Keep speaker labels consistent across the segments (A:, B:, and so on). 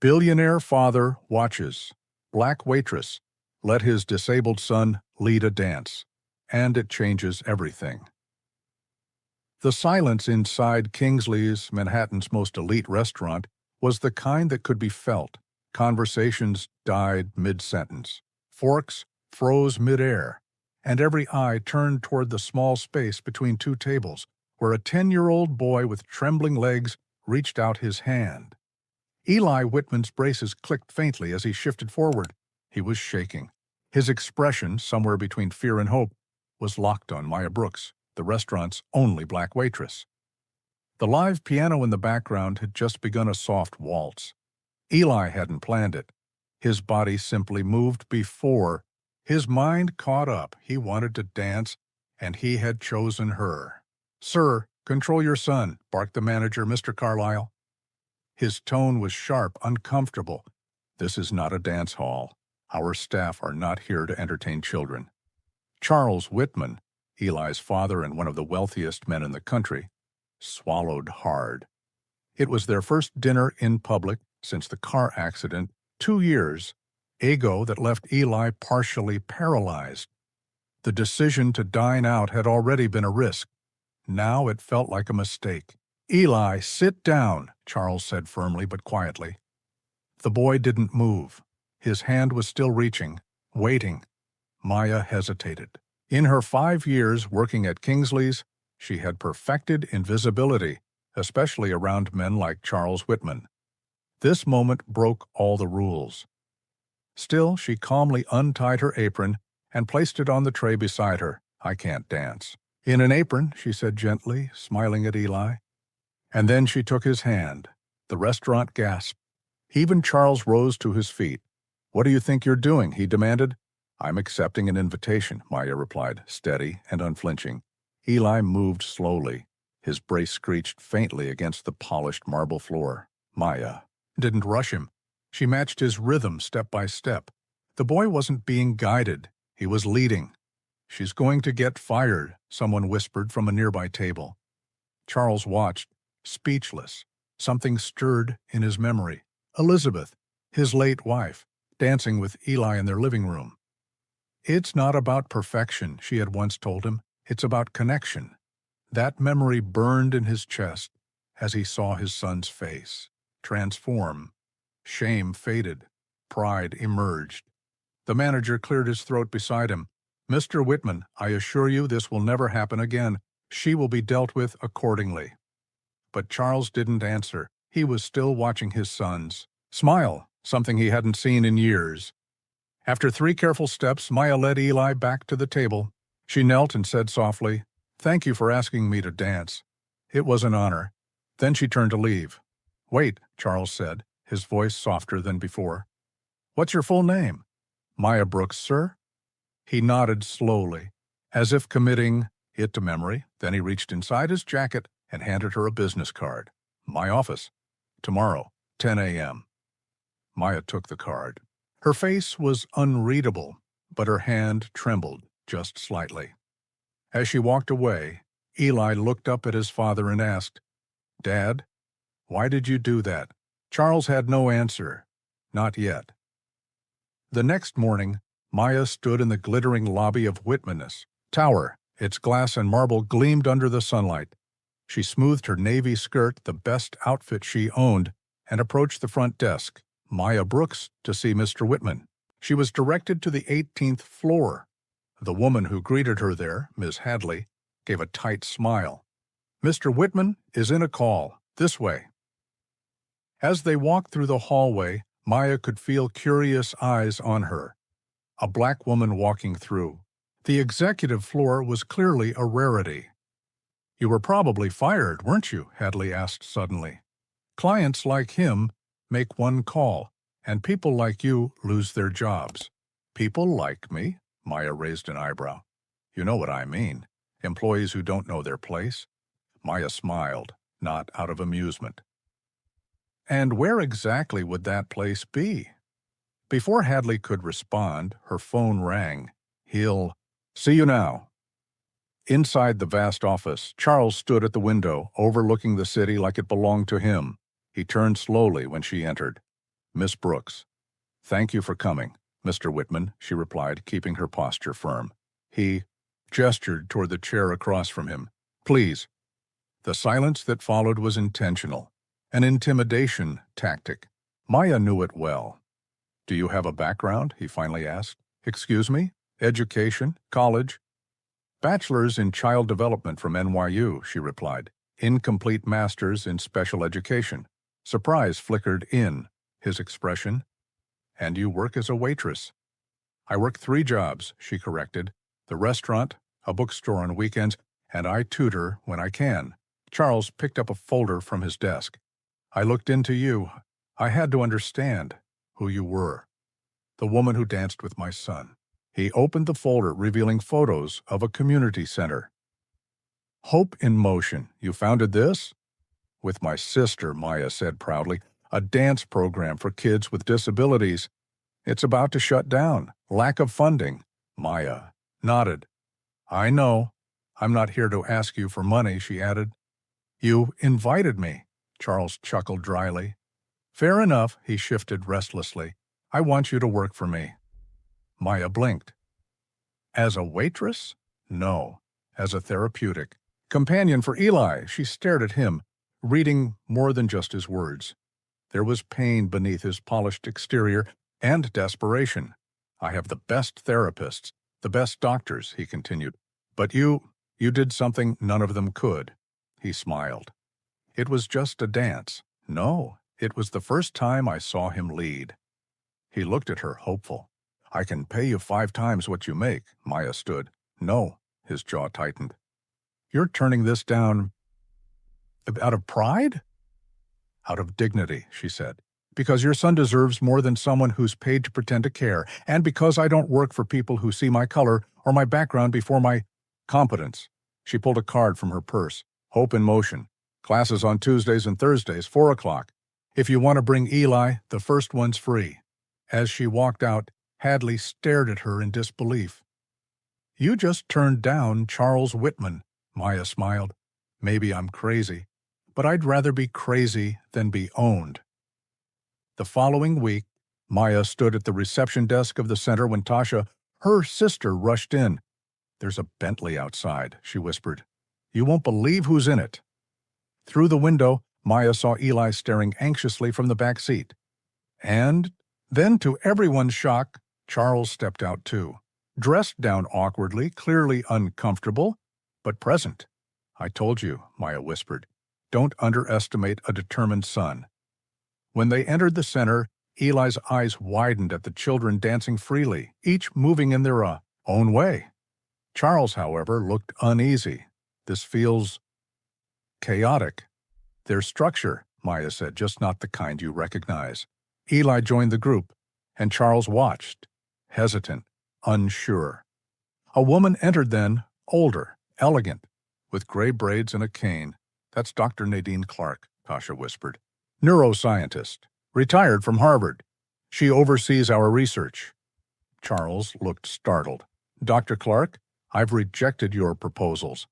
A: Billionaire father watches. Black waitress. Let his disabled son lead a dance. And it changes everything. The silence inside Kingsley's, Manhattan's most elite restaurant, was the kind that could be felt. Conversations died mid-sentence. Forks froze mid-air, and every eye turned toward the small space between two tables, where a 10-year-old boy with trembling legs reached out his hand. Eli Whitman's braces clicked faintly as he shifted forward. He was shaking. His expression, somewhere between fear and hope, was locked on Maya Brooks, the restaurant's only black waitress. The live piano in the background had just begun a soft waltz. Eli hadn't planned it. His body simply moved before. His mind caught up. He wanted to dance, and he had chosen her. "Sir, control your son," barked the manager, Mr. Carlyle. His tone was sharp, uncomfortable. "This is not a dance hall. Our staff are not here to entertain children." Charles Whitman, Eli's father and one of the wealthiest men in the country, swallowed hard. It was their first dinner in public since the car accident, 2 years, ago that left Eli partially paralyzed. The decision to dine out had already been a risk. Now it felt like a mistake. "Eli, sit down," Charles said firmly but quietly. The boy didn't move. His hand was still reaching, waiting. Maya hesitated. In her 5 years working at Kingsley's, she had perfected invisibility, especially around men like Charles Whitman. This moment broke all the rules. Still, she calmly untied her apron and placed it on the tray beside her. "I can't dance." "In an apron," she said gently, smiling at Eli. And then she took his hand. The restaurant gasped. Even Charles rose to his feet. "What do you think you're doing?" he demanded. "I'm accepting an invitation," Maya replied, steady and unflinching. Eli moved slowly. His brace screeched faintly against the polished marble floor. Maya didn't rush him. She matched his rhythm step by step. The boy wasn't being guided. He was leading. "She's going to get fired," someone whispered from a nearby table. Charles watched, speechless. Something stirred in his memory. Elizabeth, his late wife, dancing with Eli in their living room. "It's not about perfection," she had once told him. "It's about connection." That memory burned in his chest as he saw his son's face transform. Shame faded. Pride emerged. The manager cleared his throat beside him. "Mr. Whitman, I assure you this will never happen again. She will be dealt with accordingly." But Charles didn't answer. He was still watching his sons smile, something he hadn't seen in years. After 3 careful steps, Maya led Eli back to the table. She knelt and said softly, "Thank you for asking me to dance. It was an honor." Then she turned to leave. "Wait," Charles said, his voice softer than before. "What's your full name?" "Maya Brooks, sir." He nodded slowly, as if committing it to memory. Then he reached inside his jacket and handed her a business card. "My office. Tomorrow, 10 a.m. Maya took the card. Her face was unreadable, but her hand trembled just slightly. As she walked away, Eli looked up at his father and asked, "Dad, why did you do that?" Charles had no answer. Not yet. The next morning, Maya stood in the glittering lobby of Whitman's Tower. Its glass and marble gleamed under the sunlight. She smoothed her navy skirt, the best outfit she owned, and approached the front desk. Maya Brooks to see Mr. Whitman. She was directed to the 18th floor. The woman who greeted her there, Miss Hadley, gave a tight smile. "Mr. Whitman is in a call. This way." As they walked through the hallway, Maya could feel curious eyes on her. A black woman walking through. The executive floor was clearly a rarity. "You were probably fired, weren't you?" Hadley asked suddenly. "Clients like him make one call, and people like you lose their jobs." "People like me?" Maya raised an eyebrow. "You know what I mean. Employees who don't know their place." Maya smiled, not out of amusement. "And where exactly would that place be?" Before Hadley could respond, her phone rang. "He'll see you now." Inside the vast office, Charles stood at the window, overlooking the city like it belonged to him. He turned slowly when she entered. Miss Brooks. Thank you for coming, Mr. Whitman, she replied, keeping her posture firm. He gestured toward the chair across from him. Please. The silence that followed was intentional, an intimidation tactic. Maya knew it well. Do you have a background? He finally asked. Excuse me? Education? College? Bachelor's in Child Development from NYU, she replied. Incomplete master's in special education. Surprise flickered in his expression. And you work as a waitress. I work 3 jobs, she corrected. The restaurant, a bookstore on weekends, and I tutor when I can. Charles picked up a folder from his desk. I looked into you. I had to understand who you were. The woman who danced with my son. He opened the folder, revealing photos of a community center. Hope in Motion. You founded this? With my sister, Maya said proudly. A dance program for kids with disabilities. It's about to shut down. Lack of funding. Maya nodded. I know. I'm not here to ask you for money, she added. You invited me, Charles chuckled dryly. Fair enough, he shifted restlessly. I want you to work for me. Maya blinked. As a waitress? No. As a therapeutic. Companion for Eli, she stared at him, reading more than just his words. There was pain beneath his polished exterior and desperation. I have the best therapists, the best doctors, he continued. But you did something none of them could. He smiled. It was just a dance. No, it was the first time I saw him lead. He looked at her, hopeful. I can pay you 5 times what you make, Maya stood. No, his jaw tightened. You're turning this down out of pride? Out of dignity, she said. Because your son deserves more than someone who's paid to pretend to care, and because I don't work for people who see my color or my background before my competence. She pulled a card from her purse. Hope in Motion. Classes on Tuesdays and Thursdays, 4 o'clock. If you want to bring Eli, the first one's free. As she walked out, Hadley stared at her in disbelief. You just turned down Charles Whitman, Maya smiled. Maybe I'm crazy, but I'd rather be crazy than be owned. The following week, Maya stood at the reception desk of the center when Tasha, her sister, rushed in. There's a Bentley outside, she whispered. You won't believe who's in it. Through the window, Maya saw Eli staring anxiously from the back seat. And then, to everyone's shock, Charles stepped out too. Dressed down awkwardly, clearly uncomfortable, but present. I told you, Maya whispered. Don't underestimate a determined son. When they entered the center, Eli's eyes widened at the children dancing freely, each moving in their own way. Charles, however, looked uneasy. This feels chaotic. There's structure, Maya said, just not the kind you recognize. Eli joined the group, and Charles watched, hesitant, unsure. A woman entered then, older, elegant, with gray braids and a cane. That's Dr. Nadine Clark, Tasha whispered. Neuroscientist, retired from Harvard. She oversees our research. Charles looked startled. Dr. Clark, I've rejected your proposals.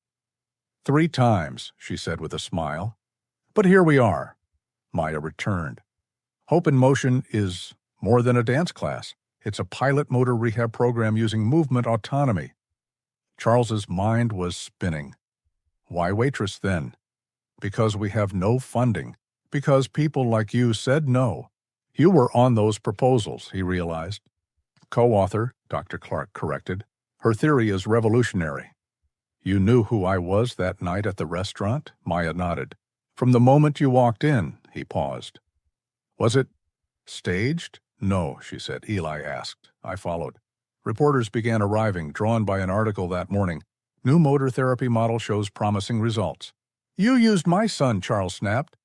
A: 3 times, she said with a smile. But here we are. Maya returned. Hope in Motion is more than a dance class. It's a pilot motor rehab program using movement autonomy. Charles's mind was spinning. Why waitress then? Because we have no funding. Because people like you said no. You were on those proposals, he realized. Co-author, Dr. Clark corrected. Her theory is revolutionary. You knew who I was that night at the restaurant? Maya nodded. From the moment you walked in, he paused. Was it staged? No, she said. Eli asked. I followed. Reporters began arriving, drawn by an article that morning. New motor therapy model shows promising results. You used my son, Charles snapped.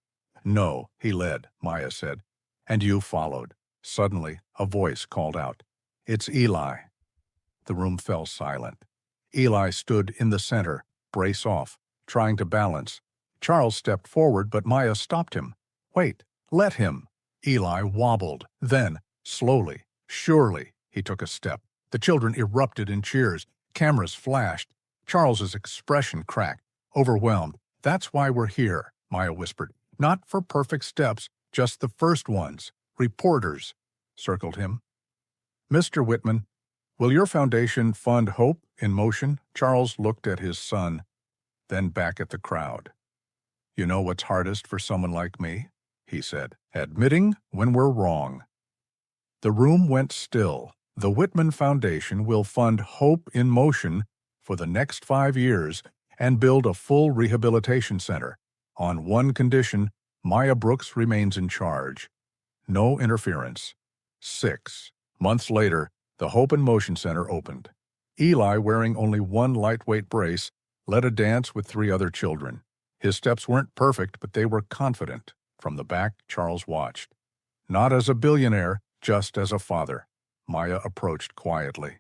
A: No, he led, Maya said. And you followed. Suddenly, a voice called out. It's Eli. The room fell silent. Eli stood in the center, brace off, trying to balance. Charles stepped forward, but Maya stopped him. Wait, let him. Eli wobbled. Then, slowly, surely, he took a step. The children erupted in cheers. Cameras flashed. Charles's expression cracked, overwhelmed. That's why we're here, Maya whispered. Not for perfect steps, just the first ones. Reporters circled him. "Mr. Whitman, will your foundation fund hope in motion?" Charles looked at his son, then back at the crowd. "You know what's hardest for someone like me?" he said. "Admitting when we're wrong." The room went still. The Whitman Foundation will fund Hope in Motion for the next 5 years and build a full rehabilitation center. On one condition: Maya Brooks remains in charge. No interference. 6 months later, the Hope in Motion Center opened. Eli, wearing only one lightweight brace, led a dance with 3 other children. His steps weren't perfect, but they were confident. From the back, Charles watched. Not as a billionaire, just as a father. Maya approached quietly.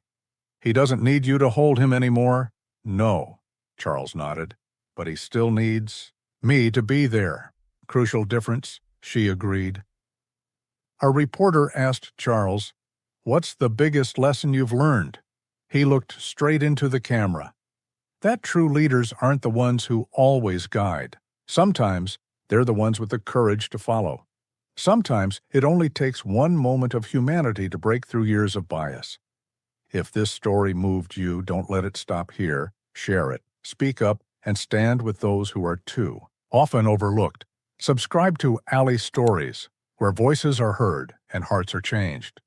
A: "He doesn't need you to hold him anymore?" "No," Charles nodded. "But he still needs me to be there." "Crucial difference," she agreed. A reporter asked Charles, "What's the biggest lesson you've learned?" He looked straight into the camera. "That true leaders aren't the ones who always guide. Sometimes they're the ones with the courage to follow. Sometimes it only takes one moment of humanity to break through years of bias." If this story moved you, don't let it stop here. Share it, speak up, and stand with those who are too often overlooked. Subscribe to Ali Stories, where voices are heard and hearts are changed.